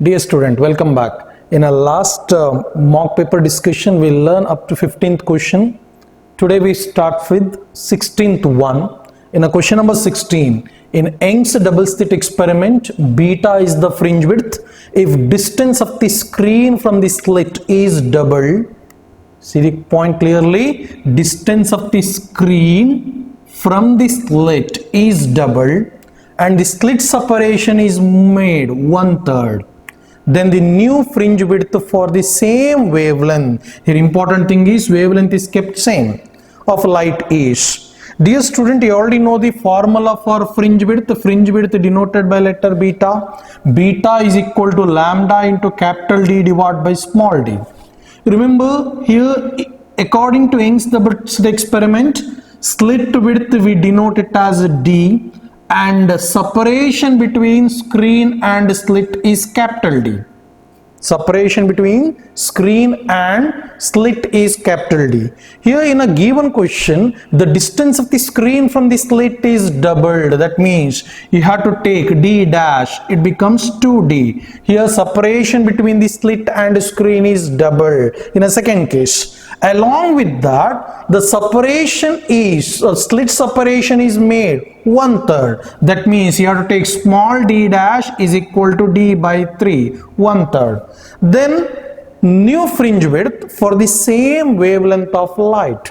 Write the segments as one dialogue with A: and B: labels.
A: Dear student, welcome back. In our last mock paper discussion, we learn up to 15th question. Today we start with 16th one. In a question number 16, in Young's double slit experiment, beta is the fringe width. If distance of the screen from the slit is doubled, see the point clearly, distance of the screen from the slit is doubled and the slit separation is made 1/3. Then the new fringe width for the same wavelength, here important thing is wavelength is kept same, of light is. Dear student, you already know the formula for fringe width denoted by letter beta. Beta is equal to lambda into capital D divided by small d. Remember here, according to Young's double slit experiment, slit width we denote it as D and separation between screen and slit is capital D. Separation between screen and slit is capital D. Here in a given question, the distance of the screen from the slit is doubled. That means you have to take D dash, it becomes 2D. Here separation between the slit and screen is doubled in a second case. Along with that, the separation is, slit separation is made 1/3. That means you have to take small d dash is equal to d by 3, 1/3. Then new fringe width for the same wavelength of light.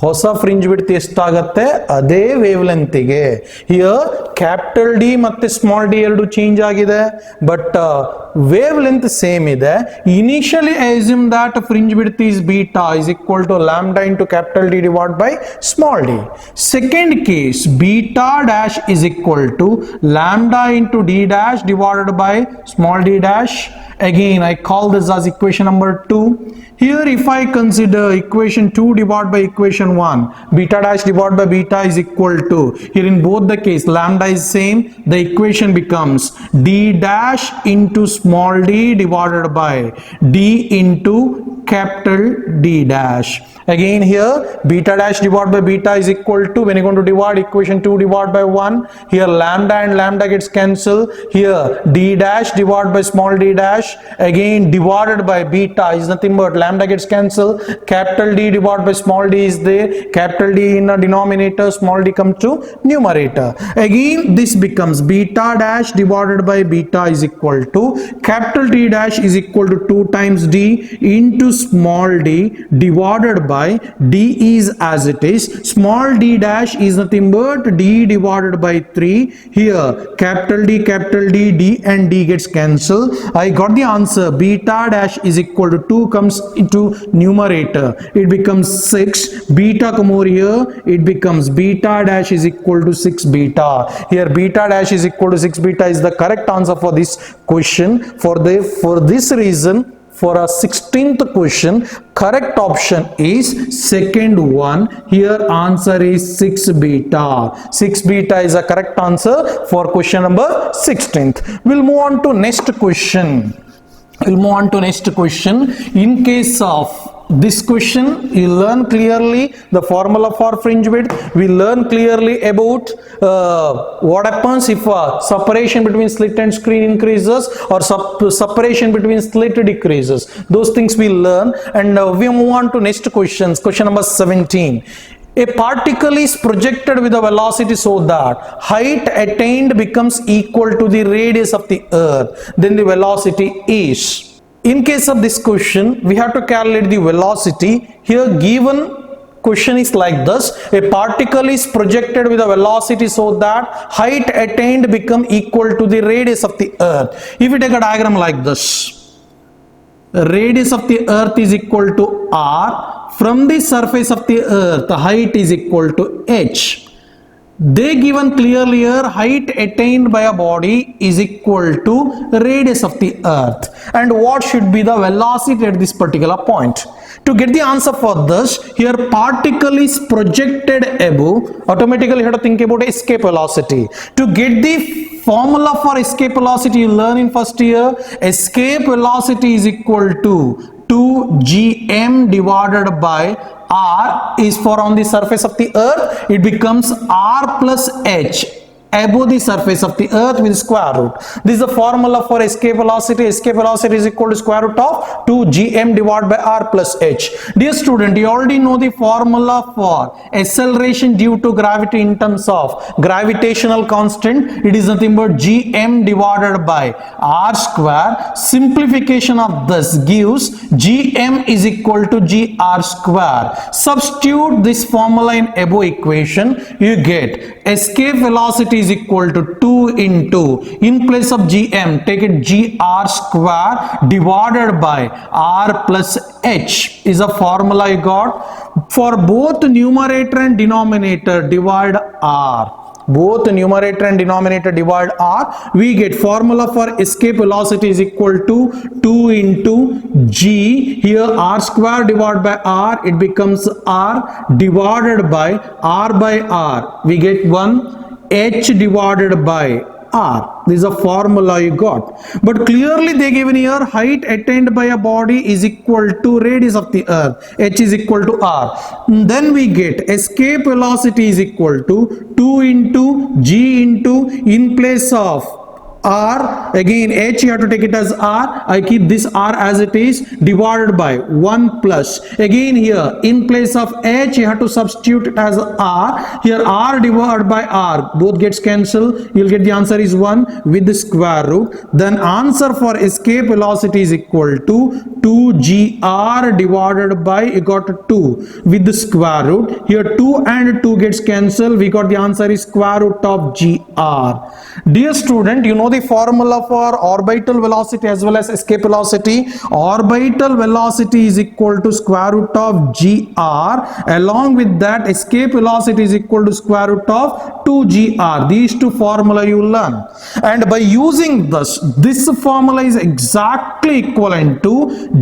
A: ಹೊಸ fringe width ಎಷ್ಟಾಗತ್ತೆ ಅದೇ wavelength ಗೆ. Here capital D ಮತ್ತೆ small D ಎರಡು change ಆಗಿದೆ, but wavelength same ಇದೆ. Initially I assume that fringe width is beta is equal to lambda into capital D divide by small D. Second case beta dash is equal to lambda into D dash divided by small D dash. Again, I call this as equation number 2. Here, if I consider equation 2 divided by equation 1, beta dash divided by beta is equal to, here in both the case, lambda is same, the equation becomes d dash into small d divided by d into capital D dash. Again here beta dash divided by beta is equal to, when you're going to divide equation 2 divided by 1, here lambda and lambda gets cancelled. Here d dash divided by small d dash, again divided by beta is nothing but lambda gets cancelled. Capital D divided by small d is there. Capital D in a denominator, small d comes to numerator. Again this becomes beta dash divided by beta is equal to capital D dash is equal to 2 times d into small d divided by d is as it is. Small d dash is nothing but d divided by 3. Here capital D and d gets cancelled. I got the answer. Beta dash is equal to 2 comes into numerator, it becomes 6. Beta come over here, it becomes beta dash is equal to 6 beta. Here beta dash is equal to 6 beta is the correct answer for this question. For this reason, for a 16th question, correct option is second one. Here answer is 6 beta. 6 beta is a correct answer for question number 16th. We'll move on to next question. In case of this question, you learn clearly the formula for fringe width. We learn clearly about what happens if separation between slit and screen increases or separation between slit decreases. Those things we learn, and we move on to next questions. Question number 17. A particle is projected with a velocity so that height attained becomes equal to the radius of the earth. Then the velocity is. In case of this question, we have to calculate the velocity. Here given question is like this: a particle is projected with a velocity so that height attained become equal to the radius of the earth. If we take a diagram like this, radius of the earth is equal to r. From the surface of the earth, the height is equal to h. They given clearly here, height attained by a body is equal to radius of the earth, and what should be the velocity at this particular point. To get the answer for this, here particle is projected above, automatically you have to think about escape velocity. To get the formula for escape velocity, you learn in first year, escape velocity is equal to 2gm divided by r is for on the surface of the earth, it becomes r plus h. above the surface of the earth with square root. This is the formula for escape velocity. Escape velocity is equal to square root of 2gm divided by r plus h. Dear student, you already know the formula for acceleration due to gravity in terms of gravitational constant. It is nothing but gm divided by r square. Simplification of this gives gm is equal to gr square. Substitute this formula in above equation. You get escape velocity is equal to 2 into, in place of gm, take it gr square divided by r plus h is a formula you got. For both numerator and denominator, divide r. Both numerator and denominator divide r. We get formula for escape velocity is equal to 2 into g, here r square divided by r, it becomes r divided by r. We get 1 h divided by r. This is a formula you got. But clearly they given here height attained by a body is equal to radius of the earth, h is equal to r. Then we get escape velocity is equal to 2 into g into, in place of r, again h you have to take it as r, I keep this r as it is, divided by 1 plus, again here in place of h you have to substitute it as r, here r divided by r, both gets cancelled, you'll get the answer is 1 with the square root. Then answer for escape velocity is equal to 2gr divided by, you got 2 with the square root, here 2 and 2 gets cancelled, we got the answer is square root of gr. Dear student, you know the formula for orbital velocity as well as escape velocity. Orbital velocity is equal to square root of gr, along with that escape velocity is equal to square root of 2gr. These two formula you learn, and by using this formula is exactly equivalent to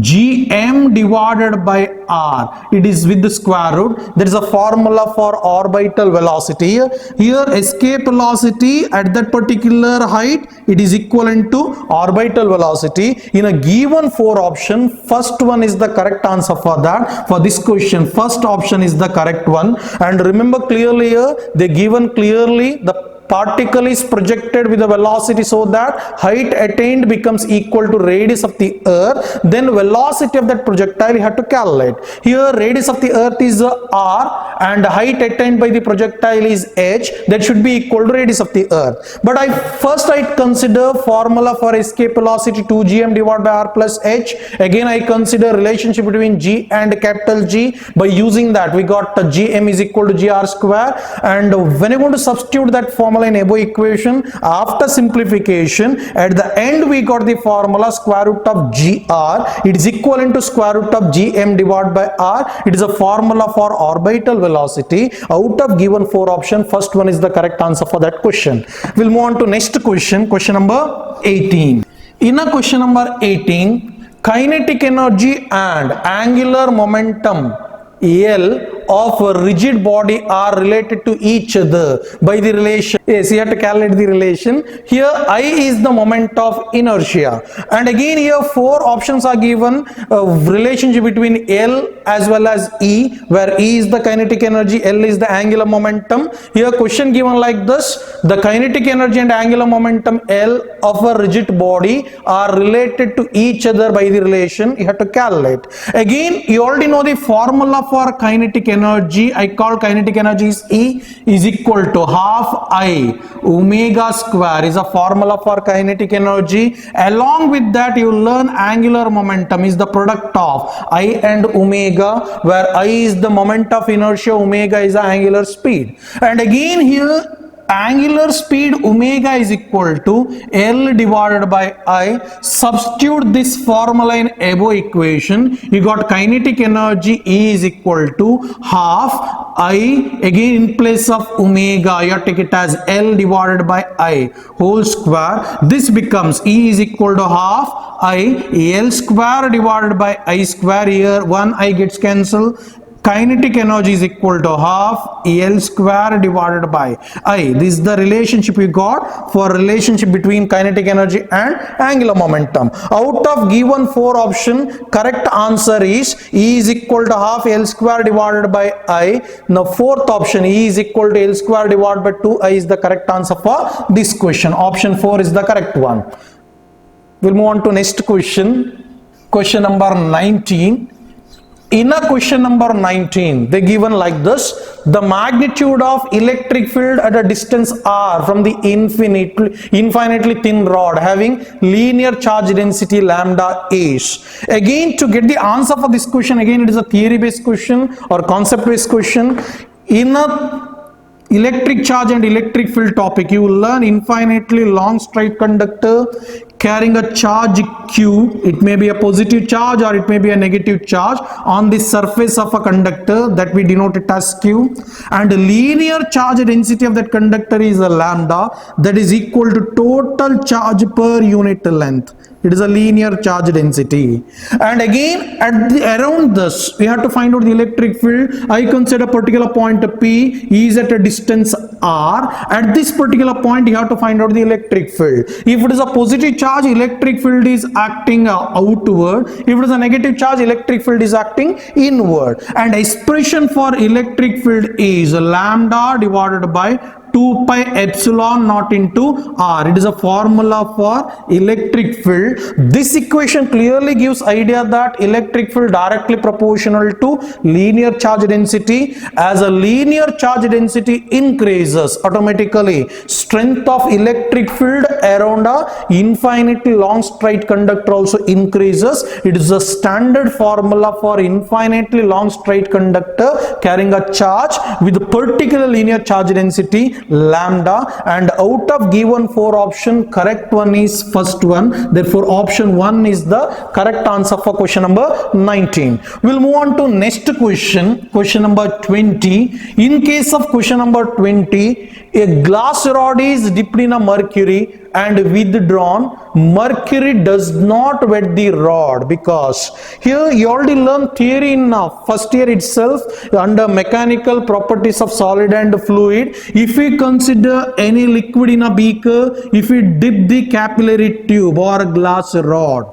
A: gm divided by r. It is with the square root. There is a formula for orbital velocity. Here escape velocity at that particular height, it is equivalent to orbital velocity. In a given 4 option, first one is the correct answer for that. For this question, first option is the correct one. And remember clearly here, they given clearly the particle is projected with a velocity so that height attained becomes equal to radius of the earth. Then velocity of that projectile you have to calculate. Here radius of the earth is r and height attained by the projectile is h. That should be equal to radius of the earth. But I consider formula for escape velocity 2gm divided by r plus h. Again I consider relationship between g and capital G. By using that we got gm is equal to gr square, and when you're going to substitute that formula in above equation, after simplification at the end we got the formula square root of gr, it is equivalent to square root of gm divided by r. It is a formula for orbital velocity. Out of given 4 options, first one is the correct answer for that question. We'll move on to next question, question number 18. In a question number 18, kinetic energy and angular momentum L of a rigid body are related to each other by the relation. Yes, you have to calculate the relation. Here I is the moment of inertia, and again here 4 options are given, relationship between L as well as E, where E is the kinetic energy, L is the angular momentum. Here question given like this: the kinetic energy and angular momentum L of a rigid body are related to each other by the relation. You have to calculate. Again you already know the formula for kinetic energy. I call kinetic energy is E is equal to half I omega square is a formula for kinetic energy. Along with that you learn angular momentum is the product of I and omega, where I is the moment of inertia, omega is the angular speed. And again here angular speed omega is equal to L divided by I. Substitute this formula in above equation. You got kinetic energy E is equal to half I, again in place of omega you take it as L divided by I whole square. This becomes E is equal to half I L square divided by I square. Here 1 I gets cancelled. kinetic energy is equal to half L square divided by I. This is the relationship we got for relationship between kinetic energy and angular momentum. Out of given 4 option, correct answer is E is equal to half L square divided by I. Now 4th option, E is equal to L square divided by 2I is the correct answer for this question. Option 4 is the correct one. We'll move on to next question. Question number 19. In a question number 19, they given like this: the magnitude of electric field at a distance r from the infinitely thin rod having linear charge density lambda is. Again, to get the answer for this question, again it is a theory based question or concept based question. In a electric charge and electric field topic, you will learn infinitely long straight conductor carrying a charge Q. It may be a positive charge or it may be a negative charge on the surface of a conductor that we denote it as Q, and the linear charge density of that conductor is a lambda, that is equal to total charge per unit length. It is a linear charge density. And again, around this, we have to find out the electric field. I consider a particular point P is at a distance R. At this particular point, you have to find out the electric field. If it is a positive charge, electric field is acting outward. If it is a negative charge, electric field is acting inward. And expression for electric field is lambda divided by 2 pi epsilon naught into R. It is a formula for electric field. This equation clearly gives idea that electric field directly proportional to linear charge density. As a linear charge density increases, automatically strength of electric field around a infinitely long straight conductor also increases. It is a standard formula for infinitely long straight conductor carrying a charge with particular linear charge density lambda. And out of given 4 option, correct one is first one. Therefore option 1 is the correct answer for question number 19. We'll move on to next question, question number 20. In case of question number 20, a glass rod is dipped in a mercury and withdrawn. Mercury does not wet the rod, because here you already learned theory in first year itself under mechanical properties of solid and fluid. If we consider any liquid in a beaker, if we dip the capillary tube or glass rod,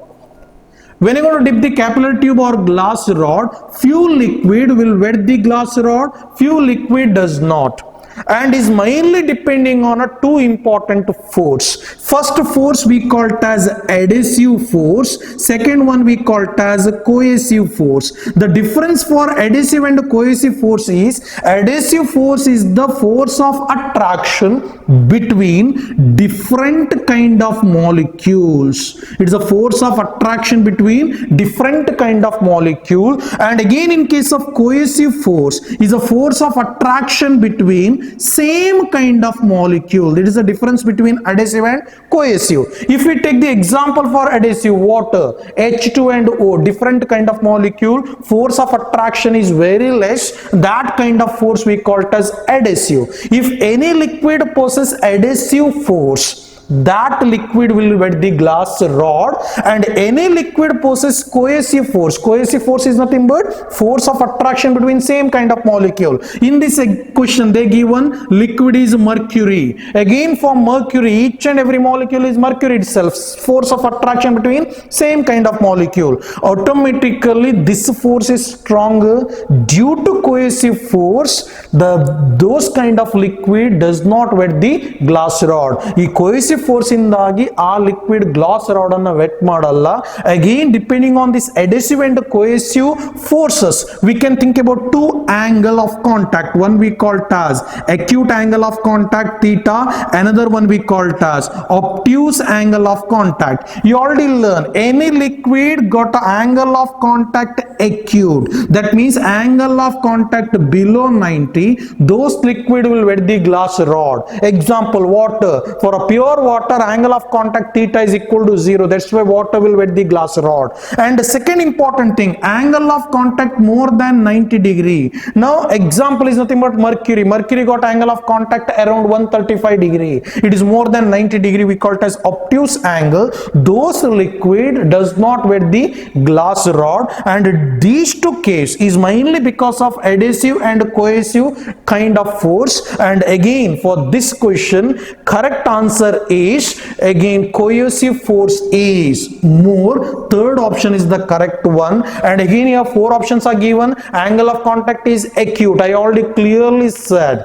A: when you are going to dip the capillary tube or glass rod, few liquid will wet the glass rod, few liquid does not, and is mainly depending on a 2 important force. First force we call it as adhesive force, second one we call it as cohesive force. The difference for adhesive and cohesive force is, adhesive force is the force of attraction between different kind of molecules. It is a force of attraction between different kind of molecule. And again, in case of cohesive force, is a force of attraction between same kind of molecule. It is the difference between adhesive and cohesive. If we take the example for adhesive, water, H2 and O, different kind of molecule, force of attraction is very less. That kind of force we call it as adhesive. If any liquid possesses adhesive force, that liquid will wet the glass rod. And any liquid possesses cohesive force. Cohesive force is nothing but force of attraction between same kind of molecule. In this question they given liquid is mercury. Again for mercury, each and every molecule is mercury itself, force of attraction between same kind of molecule. Automatically this force is stronger. Due to cohesive force, those kind of liquid does not wet the glass rod. ಈ cohesive force ಇಂದಾಗಿ ಆ liquid glass rod ಅನ್ನು wet ಮಾಡಲ್ಲ. Again, depending on this adhesive and cohesive forces, we can think about 2 angle of contact. One we call it as acute angle of contact theta, another one we call it as obtuse angle of contact. You already learned any liquid got an angle of contact acute, that means angle of contact below 90, those liquid will wet the glass rod. Example, water. For a pure water, angle of contact theta is equal to 0. That's why water will wet the glass rod. And the second important thing, angle of contact more than 90 degree. Now example is nothing but mercury. Mercury got angle of contact around 135 degree. It is more than 90 degree. We call it as obtuse angle. Those liquid does not wet the glass rod, and these two case is mainly because of adhesive and cohesive kind of force. And again for this question, correct answer is again cohesive force is more. Third option is the correct one. And again here four options are given. Angle of contact is acute. I already clearly said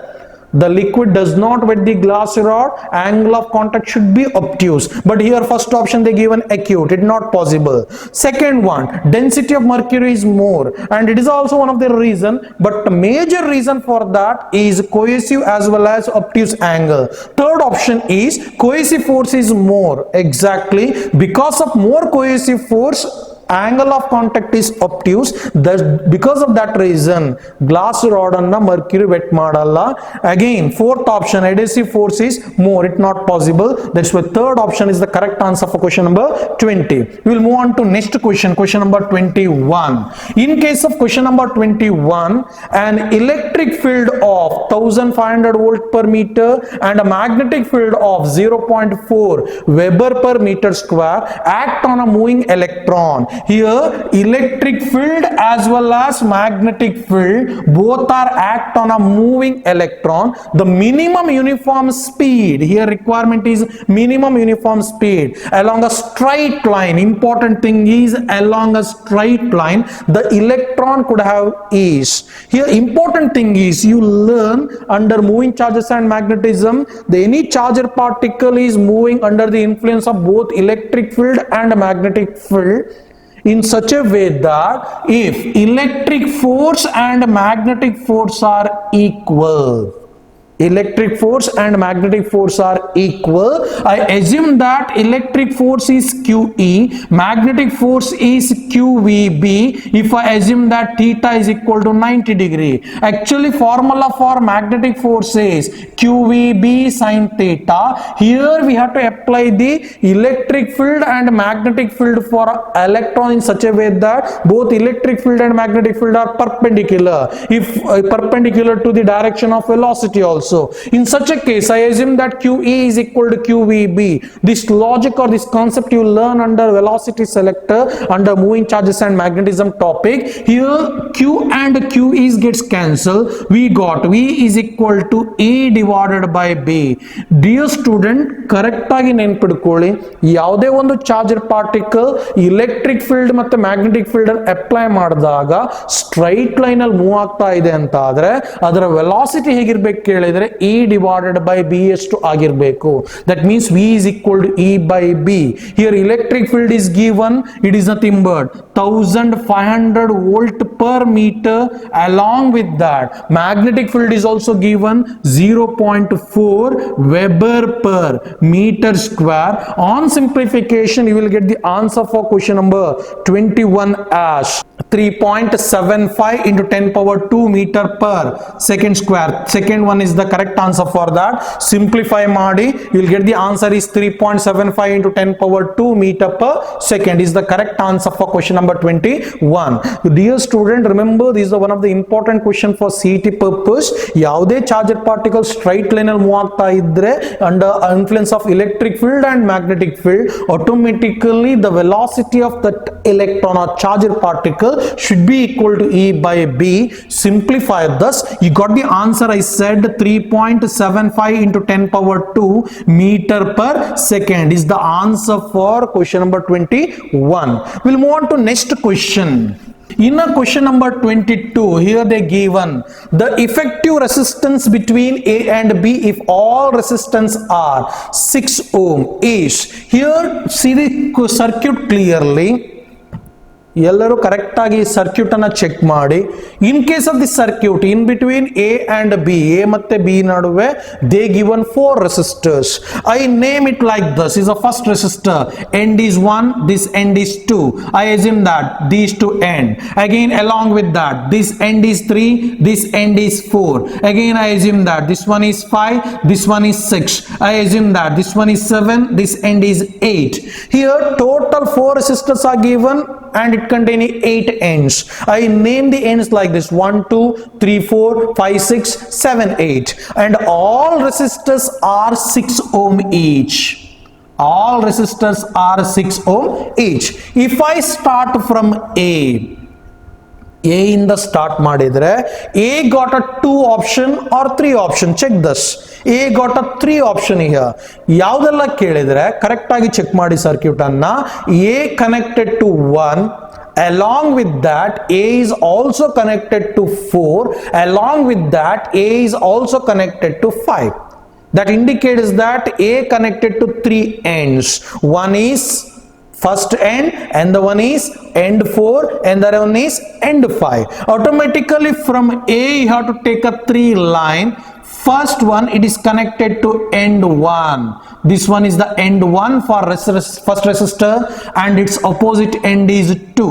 A: the liquid does not wet the glass rod, angle of contact should be obtuse. But here first option they given acute, it not possible. Second one, density of mercury is more, and it is also one of the reason, but the major reason for that is cohesive as well as obtuse angle. Third option is cohesive force is more. Exactly, because of more cohesive force, angle of contact is obtuse. Because of that reason glass rod anna mercury wet madalla. Again fourth option, adhesive force is more, it not possible. That's why third option is the correct answer for question number 20. We will move on to next question, question number 21. In case of question number 21, an electric field of 1500 volt per meter and a magnetic field of 0.4 Weber per meter square act on a moving electron. Here electric field as well as magnetic field both are act on a moving electron. The minimum uniform speed, here requirement is minimum uniform speed along a straight line. Important thing is along a straight line the electron could have is. Here important thing is you learn under moving charges and magnetism, any charger particle is moving under the influence of both electric field and magnetic field in such a way that if electric force and magnetic force are equal, electric force and magnetic force are equal, I assume that electric force is QE, magnetic force is QVB, if I assume that theta is equal to 90 degree. Actually formula for magnetic force is QVB sin theta. Here we have to apply the electric field and magnetic field for electron in such a way that both electric field and magnetic field are perpendicular, if perpendicular to the direction of velocity also. In such a case, I assume that QE is equal to QVB. This logic or this concept you learn under velocity selector under moving charges and magnetism topic. Here Q and QE gets cancelled. We got V is equal to A divided by B. Dear student, correct agi ನೆನಪಿಟ್ಕೊಳ್ಳಿ, ಯಾವುದೇ ಒಂದು charger particle electric field ಮತ್ತೆ magnetic field ಅನ್ನು apply ಮಾಡಿದಾಗ straight line ಅಲ್ಲಿ move ಆಗ್ತಾ ಇದೆ ಅಂತ ಆದ್ರೆ ಅದರ ವೆಲಾಸಿಟಿ ಹೇಗಿರಬೇಕು ಕೇಳಿದ್ರೆ E divided by B ಎಷ್ಟು ಆಗಿರಬೇಕು. That means V is equal to E by B. Here electric field is given, it is nothing but 1500 volt per meter. Along with that magnetic field is also given 0.4 Weber per meter square. On simplification you will get the answer for question number 21 as 3.75 into 10 power 2 meter per second square. Second one is the correct answer for that. Simplify ಮಾಡಿ you will get the answer is 3.75 into 10 power 2 meter per second is the correct answer for question number 21. Dear student, remember this is one of the important question for CET purpose. ಯಾವುದೇ charger particle straight line ಅಲ್ಲಿ move ಆಗ್ತಾ ಇದ್ರೆ under influence of electric field and magnetic field, automatically the velocity of that electron or charger particle should be equal to E by B. Simplify thus, you got the answer. I said 3.75 into 10 power 2 meter per second is the answer for question number 21. We'll move on to next question. In a question number 22, here they given the effective resistance between A and B if all resistance are 6 ohm is. Here see the circuit clearly. ಎಲ್ಲರೂ correct ಆಗಿ circuit ಅನ್ನ check ಮಾಡಿ. In case of the circuit in between A and B, A ಮತ್ತೆ B ನಡುವೆ they given 4 resistors. I name it like this. Is the first resistor, end is 1, this end is 2. I assume that these two end. Again along with that, this end is 3, this end is 4. Again I assume that this one is 5, this one is 6. I assume that this one is 7, this end is 8. Here total 4 resistors are given and it containing 8 ends. I name the ends like this: 1, 2, 3, 4, 5, 6, 7, 8. And all resistors are 6 ohm each. All resistors are 6 ohm each. If I start from A ಇಂದ start ಮಾಡಿದ್ರೆ A got a 2 option or 3 option. Check this. A got a 3 option here. ಯಾವುದೆಲ್ಲ ಕೇಳಿದ್ರೆ correct ಆಗಿ check ಮಾಡಿ circuit ಅನ್ನ. A connected to 1, along with that A is also connected to 4, along with that A is also connected to 5. That indicates that A connected to 3 ends. One is first end and the one is end 4 and the other one is end 5. Automatically from A you have to take a 3 line. First one, it is connected to end 1. This one is the end 1 for first resistor and its opposite end is 2.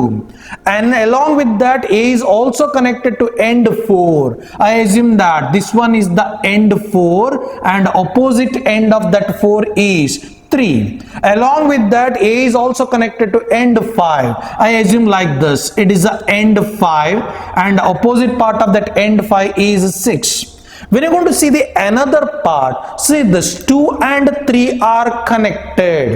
A: And along with that A is also connected to end 4. I assume that this one is the end 4 and opposite end of that 4 is 3. Along with that A is also connected to end 5. I assume like this. It is the end 5 and opposite part of that end 5 is 6. When you're going to see the another part, see this 2 and 3 are connected.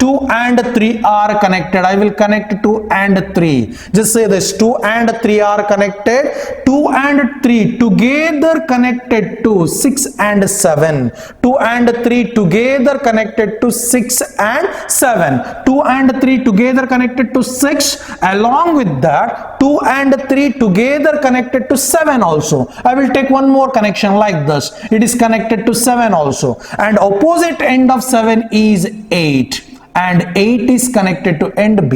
A: 2 and 3 are connected. I will connect 2 and 3. Just say this: 2 and 3 are connected. 2 and 3 together connected to 6 and 7. 2 and 3 together connected to 6 and 7. 2 and 3 together connected to 6. Along with that, 2 and 3 together connected to 7 also. I will take one more connection like this. It is connected to 7 also. And opposite end of 7 is 8. And 8 is connected to end B.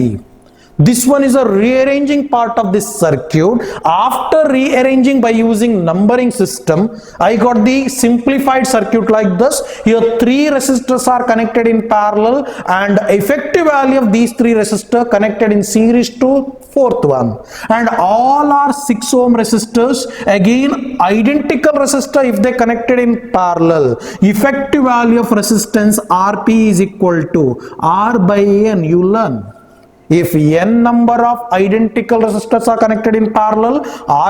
A: This one is a rearranging part of this circuit. After rearranging by using numbering system, I got the simplified circuit like this. Here 3 resistors are connected in parallel and effective value of these 3 resistors connected in series to 4th one. And all are 6 ohm resistors. Again identical resistor if they connected in parallel. Effective value of resistance RP is equal to R by N. You learn. If n number of identical resistors are connected in parallel,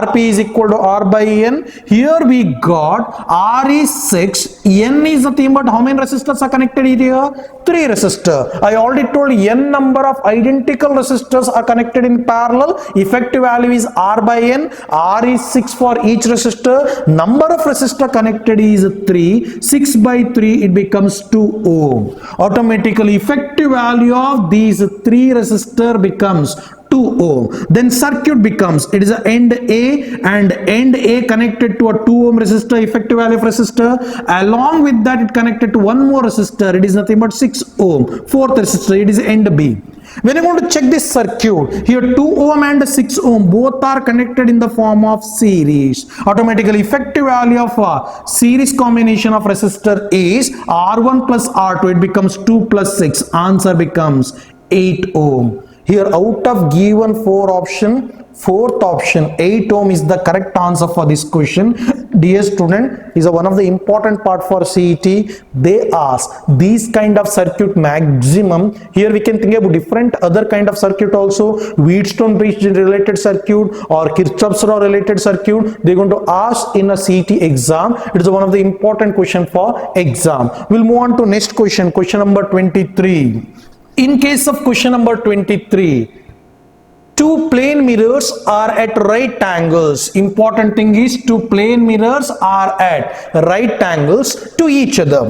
A: Rp is equal to R by N. Here we got R is 6, N is nothing but how many resistors are connected here? 3 resistors. I already told n number of identical resistors are connected in parallel. Effective value is R by N. R is 6 for each resistor. Number of resistors connected is 3. 6 by 3 it becomes 2 ohm. Automatically effective value of these 3 resistors becomes 2 ohm. Then circuit becomes, it is a end A and end A connected to a 2 ohm resistor, effective value of resistor. Along with that it connected to one more resistor, it is nothing but 6 ohm. Fourth resistor, it is end B. When you want to check this circuit, here 2 ohm and 6 ohm both are connected in the form of series. Automatically effective value of series combination of resistor is R1 plus R2. It becomes 2 plus 6. Answer becomes 8 ohm. Here out of given 4 option, 4th option 8 ohm is the correct answer for this question. Dear student, is one of the important part for CET. They ask these kind of circuit maximum. Here we can think about different other kind of circuit also. Wheatstone bridge related circuit or Kirchhoff's law related circuit. They're going to ask in a CET exam. It is one of the important question for exam. We'll move on to next question. Question number 23. In case of question number 23, 2 plane mirrors are at right angles. Important thing is 2 plane mirrors are at right angles to each other.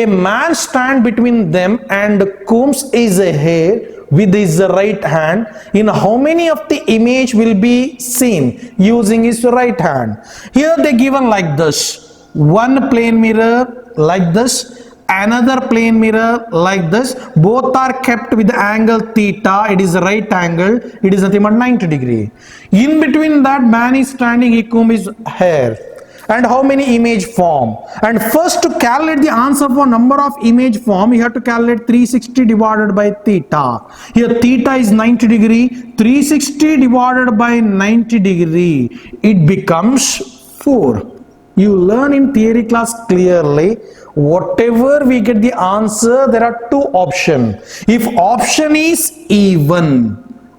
A: A man stand between them and combs his hair with his right hand. In how many of the image will be seen using his right hand? Here they given like this. One plane mirror like this another plane mirror like this. Both are kept with the angle theta. It is the right angle. It is nothing but 90 degree. In between that, man is standing, he comb his hair. And how many image form? And first, to calculate the answer for number of image form, you have to calculate 360 divided by theta. Here theta is 90 degree. 360 divided by 90 degree, it becomes 4. You learn in theory class clearly, whatever we get the answer, there are two options. If option is even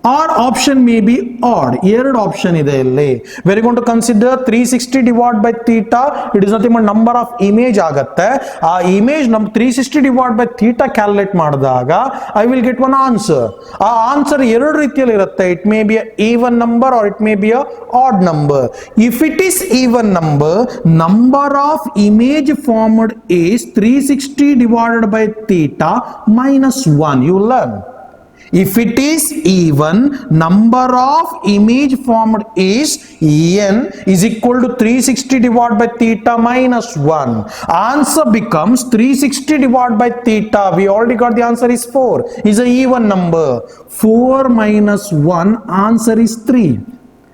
A: or option may be odd, ಎರಡು option ಇದೆ ಇಲ್ಲಿ. We are going to consider 360 divided by theta. It is nothing but number of image ಆಗತ್ತೆ. ಆ image 360 divided by theta calculate ಮಾಡಿದಾಗ I will get one answer. ಆ answer ಎರಡು ರೀತಿಯಲ್ಲಿ ಇರುತ್ತೆ. It may be a even number or it may be a odd number. If it is even number, number of image formed is 360 divided by theta minus 1. You learn. If it is even, number of image formed is n is equal to 360 divided by theta minus 1. Answer becomes 360 divided by theta. We already got the answer is 4. Is an even number. 4 minus 1, answer is 3.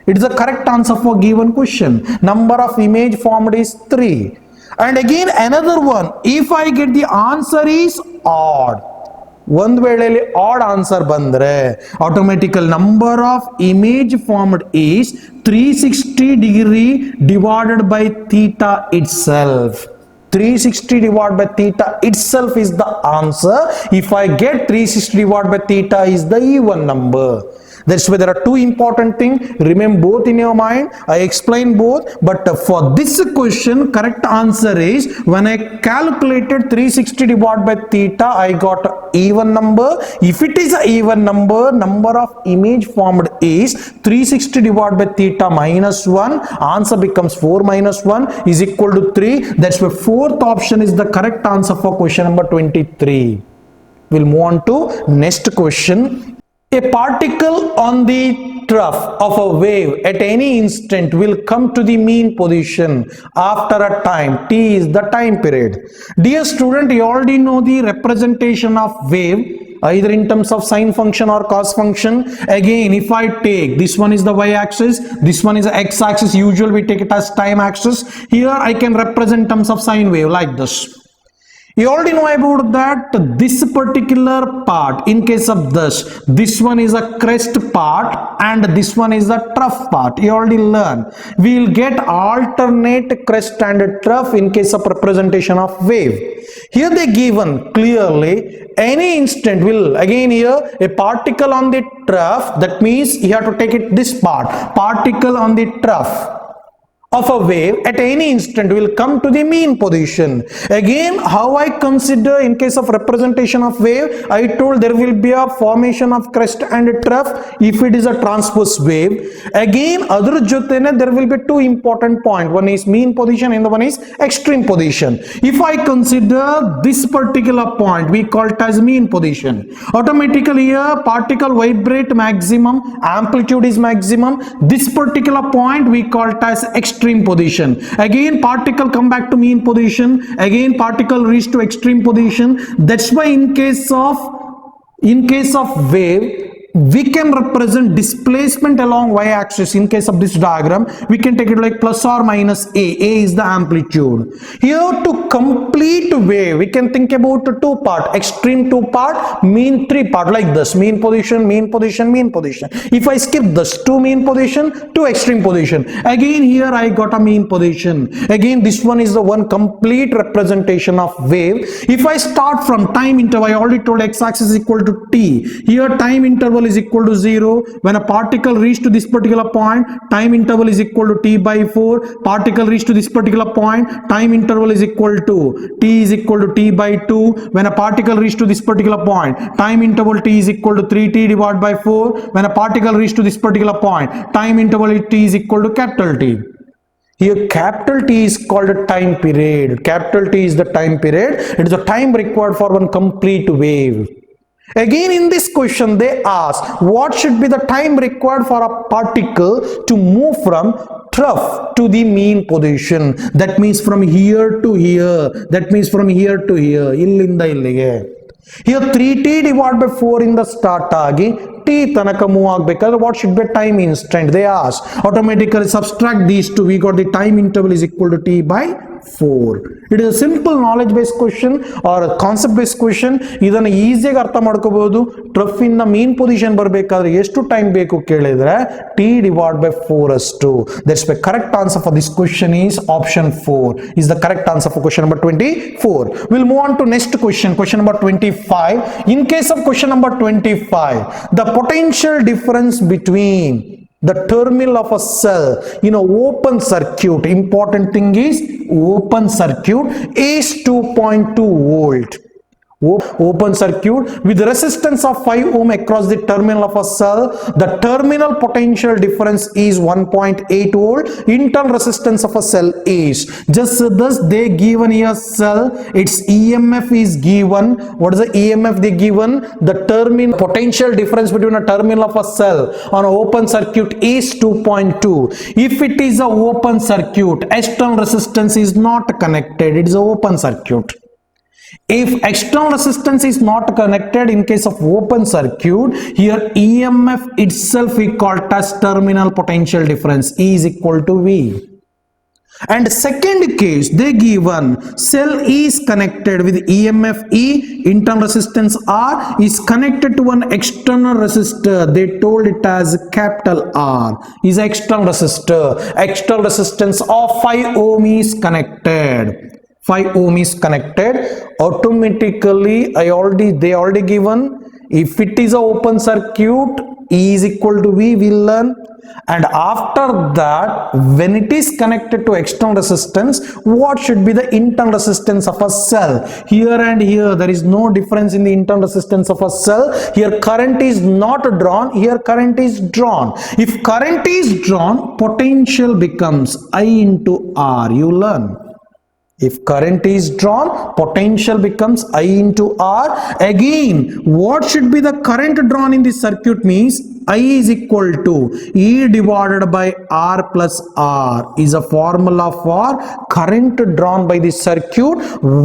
A: It is the correct answer for given question. Number of image formed is 3. And again another one. If I get the answer is odd. ಒಂದು ವೇಳೆಯಲ್ಲಿ odd answer ಬಂದ್ರೆ automatical number of image formed is 360 degree divided by theta itself. 360 divided by theta itself is the answer. If I get 360 divided by theta is the even number. That's why there are two important things. Remember both in your mind. I explained both. But for this question, correct answer is when I calculated 360 divided by theta, I got even number. If it is an even number, number of image formed is 360 divided by theta minus 1. Answer becomes 4 minus 1 is equal to 3. That's why fourth option is the correct answer for question number 23. We'll move on to next question. A particle on the trough of a wave at any instant will come to the mean position after a time. T is the time period. Dear student, you already know the representation of wave, either in terms of sine function or cos function. Again, if I take this one is the y-axis, this one is the x-axis, usually we take it as time axis. Here I can represent in terms of sine wave like this. You already know about that this particular part, in case of this one is a crest part and this one is the trough part. You already learned. We will get alternate crest and trough in case of representation of wave. Here they given clearly any instant will, again here a particle on the trough, that means you have to take it this part, particle on the trough of a wave at any instant will come to the mean position. Again, how I consider in case of representation of wave, I told there will be a formation of crest and trough if it is a transverse wave. Again, other jotene there will be two important points. One is mean position and the one is extreme position. If I consider this particular point, we call it as mean position. Automatically here particle vibrate maximum, amplitude is maximum. This particular point we call it as extreme position. Again particle come back to mean position, again particle reach to extreme position. That's why in case of wave we can represent displacement along y-axis. In case of this diagram we can take it like plus or minus a is the amplitude. Here to complete wave we can think about two part, extreme 2 part, mean 3 part, like this: mean position, mean position, mean position. If I skip this, to mean position, to extreme position, again here I got a mean position. Again this one is the one complete representation of wave. If I start from time interval, I already told x-axis is equal to t. Here time interval is equal to 0. When a particle reach to this particular point, time interval is equal to t by 4. Particle reach to this particular point, time interval is equal to t is equal to t by 2. When a particle reach to this particular point, time interval t is equal to 3t divided by 4. When a particle reach to this particular point, time interval t is equal to capital T. Here capital T is called a time period. Capital T is the time period. It is the time required for one complete wave. Again, in this question, they ask what should be the time required for a particle to move from trough to the mean position. That means from here to here. That means from here to here. Illinda illige. Here 3t divided by 4 in the start agi t tanaka move agbekadre what should be time instant. They ask. Automatically subtract these two. We got the time interval is equal to t by 4. It is a simple knowledge based question or a concept based question. ಇದನ್ನು ಈಸಿಯಾಗಿ ಅರ್ಥ ಮಾಡ್ಕೋಬಹುದು. Trough ಇಂದ ಮೀನ್ position ಬರಬೇಕಾದ್ರೆ ಎಷ್ಟು time ಬೇಕು ಕೇಳಿದ್ರೆ t divided by 4 ಅಷ್ಟು. That's the correct answer for this question is option 4 is the correct answer for question number 24. We'll move on to next question, question number 25. In case of question number 25, the potential difference between the terminal of a cell in an open circuit, important thing is open circuit, is 2.2 volt. Open circuit with resistance of 5 ohm across the terminal of a cell. The terminal potential difference is 1.8 volt. Internal resistance of a cell is just thus they given here cell. Its EMF is given. What is the EMF they given? The terminal potential difference between a terminal of a cell on an open circuit is 2.2. If it is a open circuit, external resistance is not connected. It is an open circuit. If external resistance is not connected in case of open circuit, here EMF itself we call as terminal potential difference is equal to V. And second case, they given cell is connected with EMF E, internal resistance R is connected to an external resistor. They told it as capital R is external resistor. External resistance of 5 ohm is connected. 5 ohm is connected. Automatically they already given if it is a open circuit E is equal to V, will learn. And after that, when it is connected to external resistance, what should be the internal resistance of a cell? Here and here there is no difference in the internal resistance of a cell. Here current is not drawn, here current is drawn. If current is drawn, potential becomes I into R. You learn. If current is drawn, potential becomes I into R. Again, what should be the current drawn in this circuit means I is equal to E divided by R plus R is a formula for current drawn by the circuit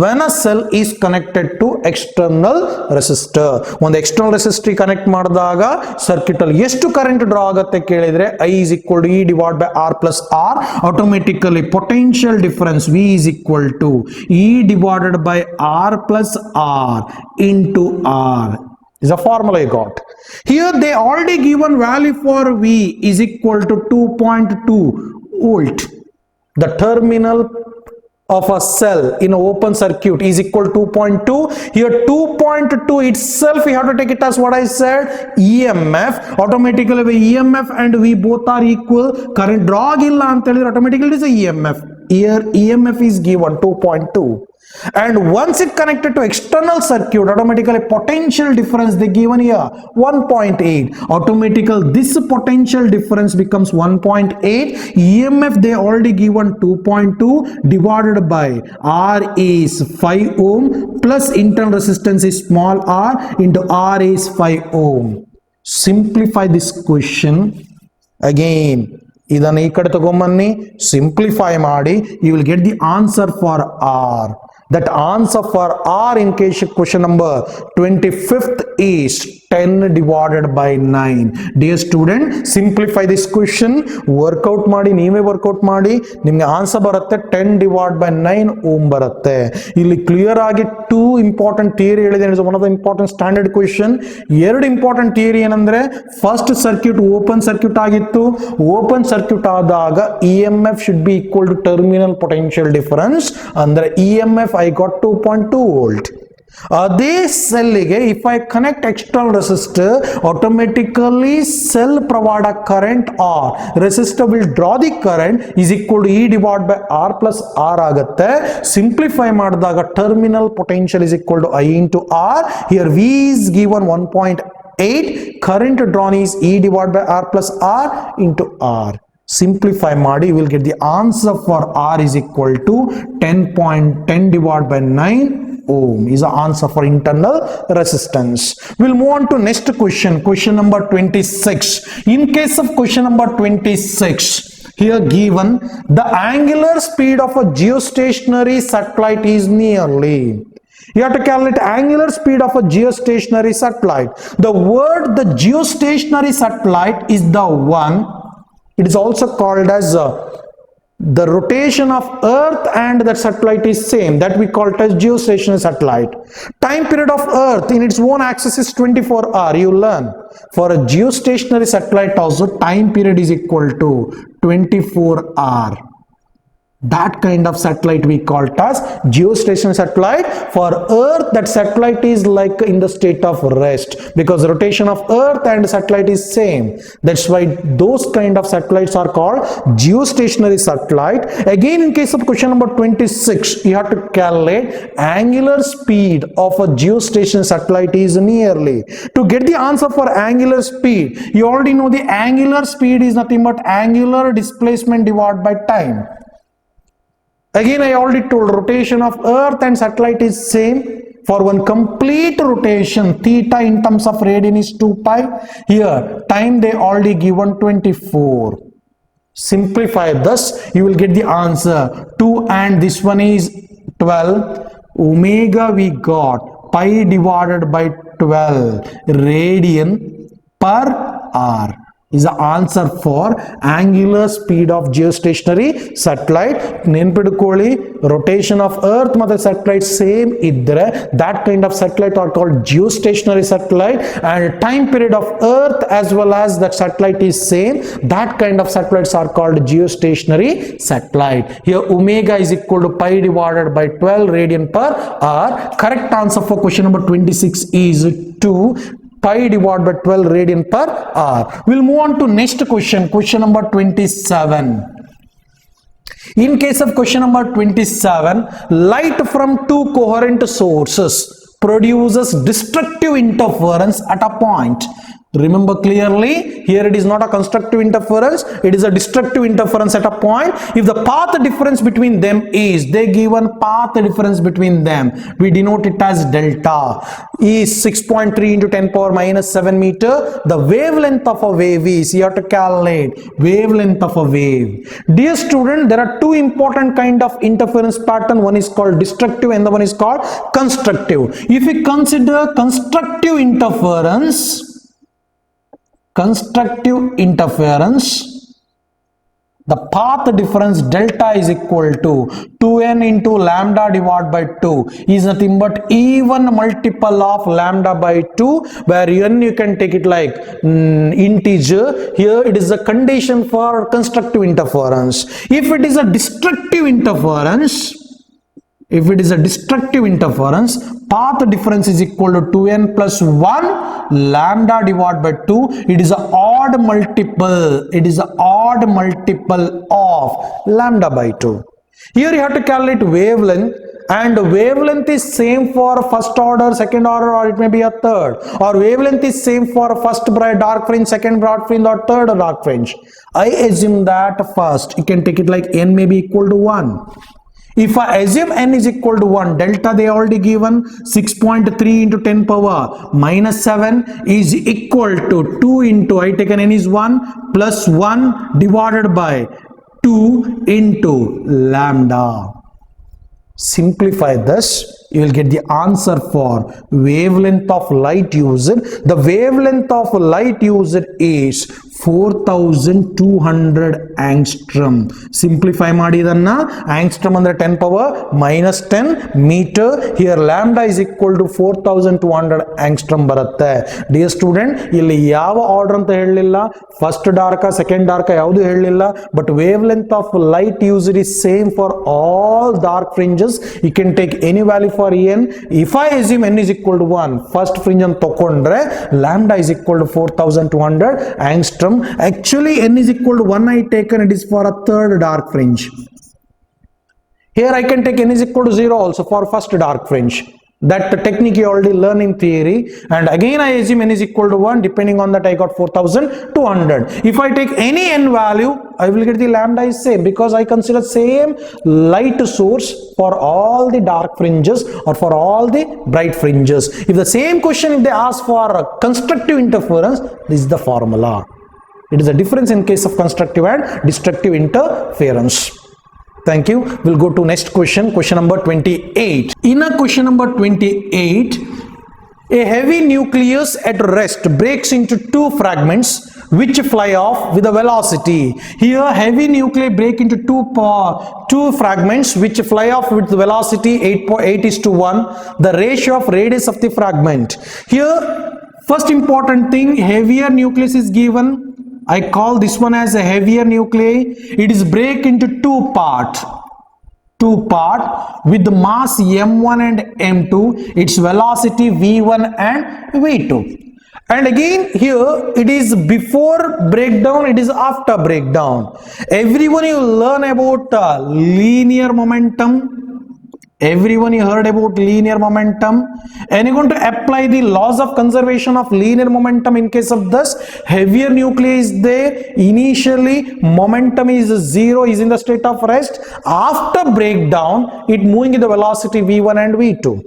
A: when a cell is connected to external resistor. ಒಂದು external resistor connect ಮಾಡಿದಾಗ circuit ಅಲ್ಲಿ ಎಷ್ಟು current draw ಆಗುತ್ತೆ ಕೇಳಿದ್ರೆ I is equal to E divided by R plus R. Automatically potential difference V is equal to E divided by R plus R into R is a formula you got. Here they already given value for V is equal to 2.2 volt. The terminal of a cell in an open circuit is equal to 2.2. Here 2.2 itself we have to take it as what I said EMF. Automatically EMF and V both are equal. Current draw illa anta helidre automatically it is a EMF. Here EMF is given 2.2. And once it connected to external circuit, automatically potential difference they given here 1.8. Automatically this potential difference becomes 1.8. EMF they already given 2.2 divided by R is 5 ohm plus internal resistance is small r into R is 5 ohm. Simplify this question again. ಇದನ್ನು ಈ ಕಡೆ ತಗೊಂಬನ್ನಿ simplify ಮಾಡಿ you will get the answer for R. That answer for R in case question number 25th is 10 divided by 9. Dear student, simplify this question, workout ಮಾಡಿ ನೀವೇ workout ಮಾಡಿ ನಿಮಗೆ answer ಬರುತ್ತೆ 10 divided by 9 ohm ಬರುತ್ತೆ. ಇಲ್ಲಿ clear ಆಗಿ 2 important theory ಹೇಳಿದೆ. One of the important standard question. ಎರಡು ಇಂಪಾರ್ಟೆಂಟ್ ಥಿಯರಿ ಏನಂದ್ರೆ ಫಸ್ಟ್ ಸರ್ಕ್ಯೂಟ್ ಓಪನ್ ಸರ್ಕ್ಯೂಟ್ ಆಗಿತ್ತು. ಓಪನ್ ಸರ್ಕ್ಯೂಟ್ ಆದಾಗ EMF should be equal to terminal potential difference ಅಂದ್ರೆ EMF I got 2.2 volt. ಅದೇ ಸೆಲ್ಗೆ if I connect external resistor, automatically cell provide a current or resistor will draw the current is equal to E divided by R plus R ಆಗುತ್ತೆ. Simplify ಮಾಡಿದಾಗ terminal potential is equal to I into R. Here V is given 1.8. Current drawn is E divided by R plus R into R. Simplify ಮಾಡಿ you will get the answer for R is equal to 10.10 divided by 9 ohm is the answer for internal resistance. We'll move on to next question, question number 26. In case of question number 26, here given the angular speed of a geostationary satellite is nearly. You have to calculate angular speed of a geostationary satellite. The word the geostationary satellite is the one, it is also called as the rotation of earth and that satellite is same, that we call it as geostationary satellite. Time period of earth in its own axis is 24 hours. You learn for a geostationary satellite also time period is equal to 24 hours. That kind of satellite we call it as geostationary satellite. For earth, that satellite is like in the state of rest because rotation of earth and satellite is same. That's why those kind of satellites are called geostationary satellite. Again, in case of question number 26, you have to calculate angular speed of a geostationary satellite is nearly. To get the answer for angular speed, you already know the angular speed is nothing but angular displacement divided by time. Again, I already told rotation of earth and satellite is same. For one complete rotation, theta in terms of radian is 2 pi. Here, time they already given 24. Simplify thus, you will get the answer 2 and this one is 12. Omega we got pi divided by 12 radian per hour is the answer for angular speed of geostationary satellite. Nenpidukoli rotation of earth mother satellite same idre, that kind of satellite are called geostationary satellite, and time period of earth as well as that satellite is same, that kind of satellites are called geostationary satellite. Here omega is equal to pi divided by 12 radian per hour. Correct answer for question number 26 is 2. Pi divided by 12 radian per hour. We'll move on to next question, question number 27. In case of question number 27, light from two coherent sources produces destructive interference at a point. Remember clearly, here it is not a constructive interference, it is a destructive interference at a point. If the path difference between them is, they given path difference between them, we denote it as delta, is 6.3 into 10 power minus 7 meter. The wavelength of a wave is, you have to calculate wavelength of a wave. Dear student, there are two important kind of interference pattern. One is called destructive and the one is called constructive. If we consider constructive interference, the path difference delta is equal to 2n into lambda divided by 2 is nothing but even multiple of lambda by 2, where n you can take it like integer. Here it is a condition for constructive interference. If it is a destructive interference, path difference is equal to 2n plus 1 lambda divided by 2. It is an odd multiple. It is an odd multiple of lambda by 2. Here you have to calculate wavelength, and wavelength is same for first order, second order, or it may be a third. Or wavelength is same for first bright dark fringe, second broad fringe, or third dark fringe. I assume that first you can take it like n may be equal to 1. If I assume n is equal to 1, delta they already given 6.3 into 10 power minus 7 is equal to 2 into, I taken n is 1 plus 1 divided by 2 into lambda. Simplify this, you will get the answer for wavelength of light used. The wavelength of light used is 4200 angstrom. Simplify madidanna, angstrom andre 10 power minus 10 meter. Here lambda is equal to 4200 angstrom baratte. Dear student, illi yava order anta helilla, first dark, second dark yavadu helilla, but wavelength of light used is same for all dark fringes. You can take any value for n. If I assume n is equal to 1, first fringe an tokondre lambda is equal to 4200 angstrom. Actually n is equal to 1 I taken, it is for a third dark fringe. Here I can take n is equal to 0 also for first dark fringe. That technique you already learn in theory, and again I assume n is equal to 1. Depending on that, I got 4200. If I take any n value, I will get the lambda is same, because I consider same light source for all the dark fringes or for all the bright fringes. If the same question, if they ask for constructive interference, this is the formula. It is a difference in case of constructive and destructive interference. Thank you. We'll go to next question, question number 28. In a question number 28, a heavy nucleus at rest breaks into two fragments which fly off with a velocity. Here heavy nuclei break into two fragments which fly off with velocity 8:1, the ratio of radius of the fragment. Here first important thing, heavier nucleus is given. I call this one as a heavier nuclei. It is break into two part with the mass m1 and m2, its velocity v1 and v2. And again here it is before breakdown, it is after breakdown. Everyone you learn about linear momentum. Everyone you heard about linear momentum, and you're going to apply the laws of conservation of linear momentum in case of this. Heavier nuclei is there. Initially momentum is 0, is in the state of rest. After breakdown, it moving in the velocity v1 and v2.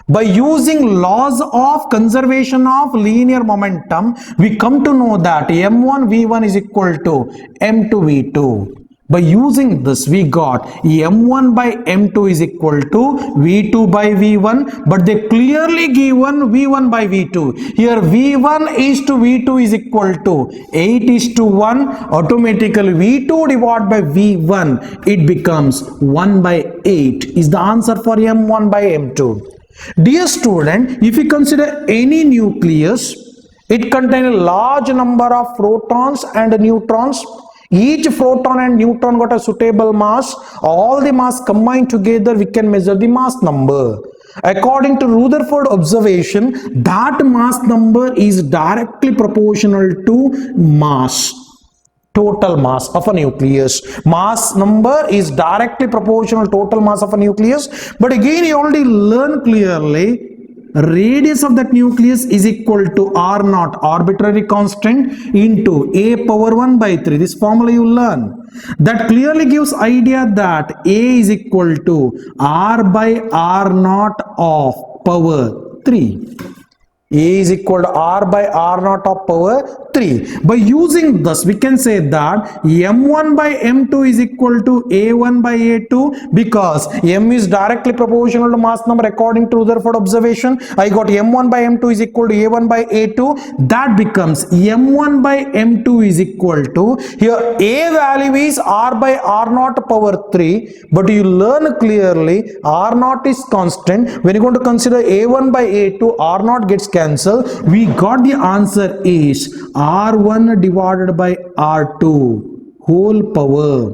A: By using laws of conservation of linear momentum, we come to know that m1 v1 is equal to m2 v2. By using this, we got m1 by m2 is equal to v2 by v1, but they clearly given v1 by v2. Here v1 is to v2 is equal to 8:1. Automatically v2 divided by v1, it becomes 1 by 8 is the answer for m1 by m2. Dear student, if you consider any nucleus, it contains a large number of protons and neutrons. Each proton and neutron got a suitable mass. All the mass combined together, we can measure the mass number. According to Rutherford observation, that mass number is directly proportional to mass, total mass of a nucleus. Mass number is directly proportional to total mass of a nucleus. But again, you already learned clearly, radius of that nucleus is equal to r naught, arbitrary constant, into a power 1 by 3. This formula you learn. That clearly gives idea that a is equal to r by r naught of power 3. A is equal to r by r naught of power 3. By using this, we can say that m1 by m2 is equal to a1 by a2, because m is directly proportional to mass number according to Rutherford observation. I got m1 by m2 is equal to a1 by a2. That becomes m1 by m2 is equal to, here a value is r by r naught power 3, but you learn clearly r naught is constant. When you're going to consider a1 by a2, r naught gets cancelled. We got the answer is r1 divided by r2 whole power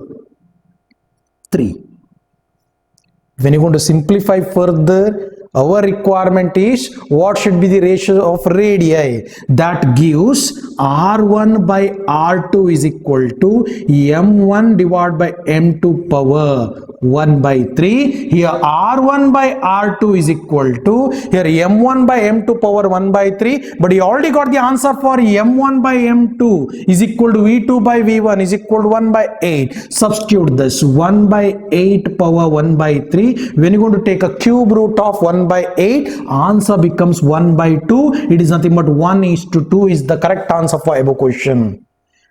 A: 3. When you're going to simplify further, our requirement is what should be the ratio of radii. That gives r1 by r2 is equal to m1 divided by m2 power 1 by 3. Here r1 by r2 is equal to, here m1 by m2 power 1 by 3, but you already got the answer for m1 by m2 is equal to v2 by v1 is equal to 1 by 8. Substitute this 1 by 8 power 1 by 3. When you're going to take a cube root of 1 by 8, answer becomes 1 by 2. It is nothing but 1:2 is the correct answer for above question.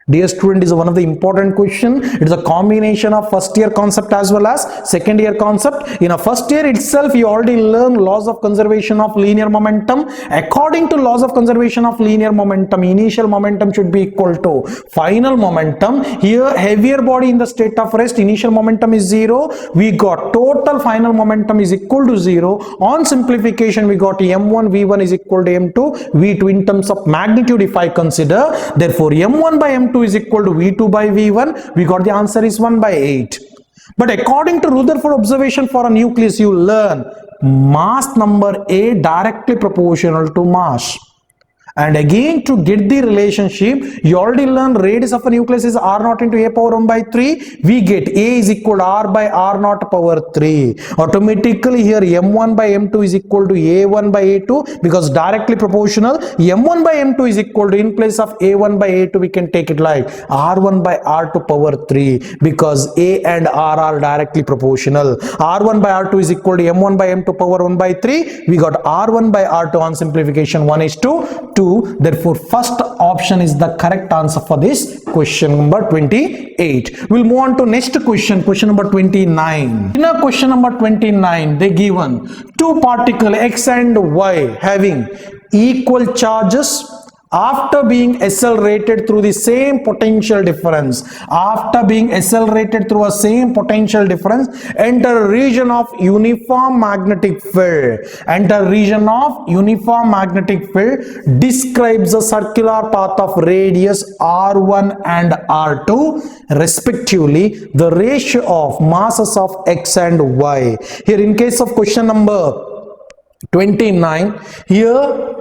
A: Dear student, is one of the important question. It is a combination of first year concept as well as second year concept. In a first year itself, you already learn laws of conservation of linear momentum. According to laws of conservation of linear momentum, initial momentum should be equal to final momentum. Here, heavier body in the state of rest, initial momentum is 0. We got total final momentum is equal to 0. On simplification, we got m1 v1 is equal to m2 v2 in terms of magnitude if I consider. Therefore, m1 by m2 is equal to v2 by v1. We got the answer is 1 by 8. But according to Rutherford observation for a nucleus, you learn mass number A directly proportional to mass. And again, to get the relationship, you already learned radius of a nucleus is r naught into a power 1 by 3. We get a is equal to r by r naught power 3. Automatically here m1 by m2 is equal to a1 by a2, because directly proportional. m1 by m2 is equal to, in place of a1 by a2, we can take it like r1 by r2 power 3, because a and r are directly proportional. r1 by r2 is equal to m1 by m2 power 1 by 3. We got r1 by r2 on simplification 1 is to 2. Therefore, first option is the correct answer for this question number 28. We'll move on to next question, question number 29. In a question number 29, they given two particles x and y having equal charges after being accelerated through the same potential difference. After being accelerated through a same potential difference, enter a region of uniform magnetic field. Enter region of uniform magnetic field describes a circular path of radius r1 and r2 respectively, the ratio of masses of x and y. Here in case of question number 29, here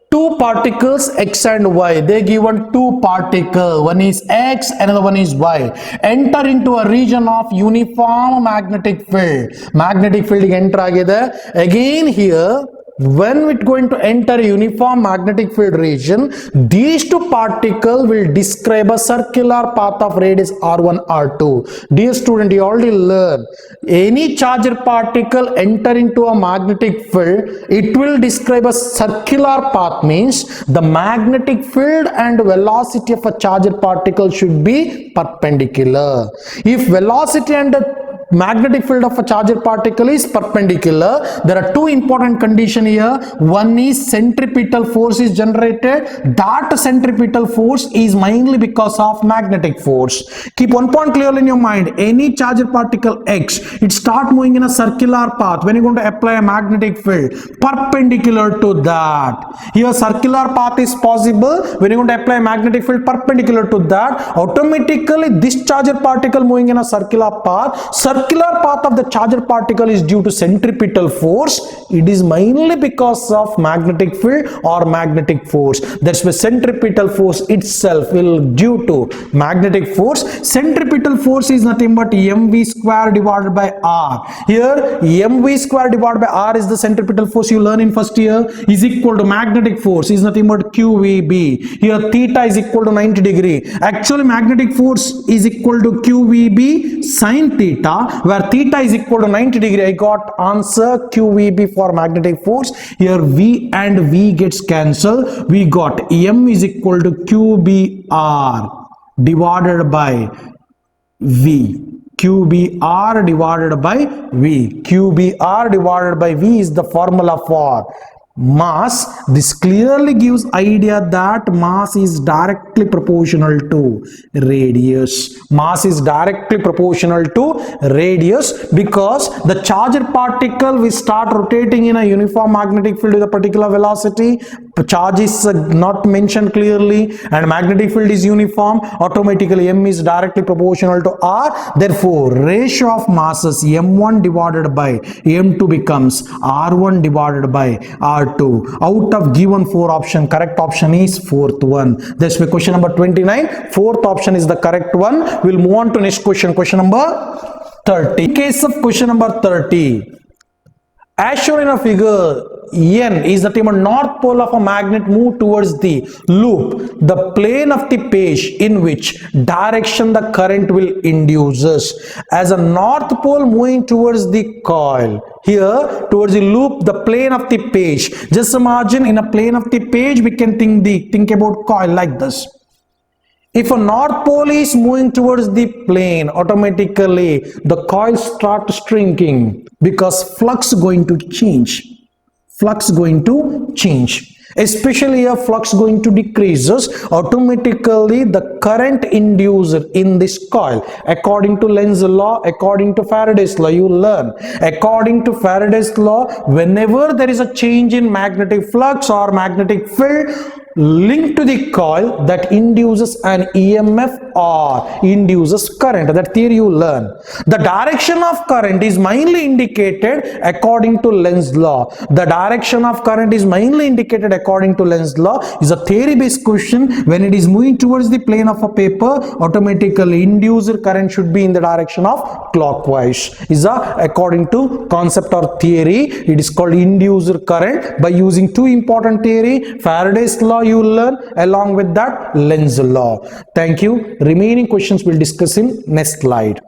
A: two particles x and y, they given two particles, one is x, another one is y, enter into a region of uniform magnetic field. Magnetic field enter agide. Again here, when it's going to enter a uniform magnetic field region, these two particles will describe a circular path of radius r1, r2. Dear student, you already learned, any charged particle enter into a magnetic field, it will describe a circular path, means the magnetic field and velocity of a charged particle should be perpendicular. If velocity and the magnetic field of a charged particle is perpendicular, there are two important conditions here. One is centripetal force is generated. That centripetal force is mainly because of magnetic force. Keep one point clearly in your mind. Any charged particle x, it start moving in a circular path when you're going to apply a magnetic field perpendicular to that. Here circular path is possible when you're going to apply a magnetic field perpendicular to that. Automatically this charged particle moving in a circular path, circular path of the charged particle is due to centripetal force. It is mainly because of magnetic field or magnetic force. That's why centripetal force itself will due to magnetic force. Centripetal force is nothing but mv square divided by r. Here mv square divided by r is the centripetal force you learn in first year, is equal to magnetic force is nothing but qvb. Here theta is equal to 90 degree. Actually magnetic force is equal to qvb sin theta, where theta is equal to 90 degree. I got answer qvb for magnetic force. Here v and v gets cancelled. We got m is equal to qbr divided by v. qbr divided by v. qbr divided by v is the formula for mass. This clearly gives idea that mass is directly proportional to radius. Mass is directly proportional to radius, because the charged particle will start rotating in a uniform magnetic field with a particular velocity. Charge is not mentioned clearly and magnetic field is uniform. Automatically m is directly proportional to r. Therefore ratio of masses m1 divided by m2 becomes r1 divided by r2. Out of given four option, correct option is fourth one. That's why question number 29, fourth option is the correct one. We'll move on to next question, question number 30. In case of question number 30, as shown in a figure, N is the north pole of a magnet move towards the loop, the plane of the page in which direction the current will induces. As a north pole moving towards the coil, here towards the loop, the plane of the page. Just imagine in a plane of the page we can think about coil like this. If a north pole is moving towards the plane, automatically the coil starts shrinking because flux going to change. Flux going to change. Especially if flux going to decreases, automatically the current induced in this coil, according to Lenz's law, according to Faraday's law, you learn. According to Faraday's law, whenever there is a change in magnetic flux or magnetic field, linked to the coil that induces an EMF or induces current. That theory you learn. The direction of current is mainly indicated according to Lenz's law. The direction of current is mainly indicated according to Lenz's law is a theory based question. When it is moving towards the plane of a paper, automatically induced current should be in the direction of clockwise. Is according to concept or theory, it is called induced current by using two important theory, Faraday's law you will learn, along with that Lenz's law. Thank you. Remaining questions we'll discuss in next slide.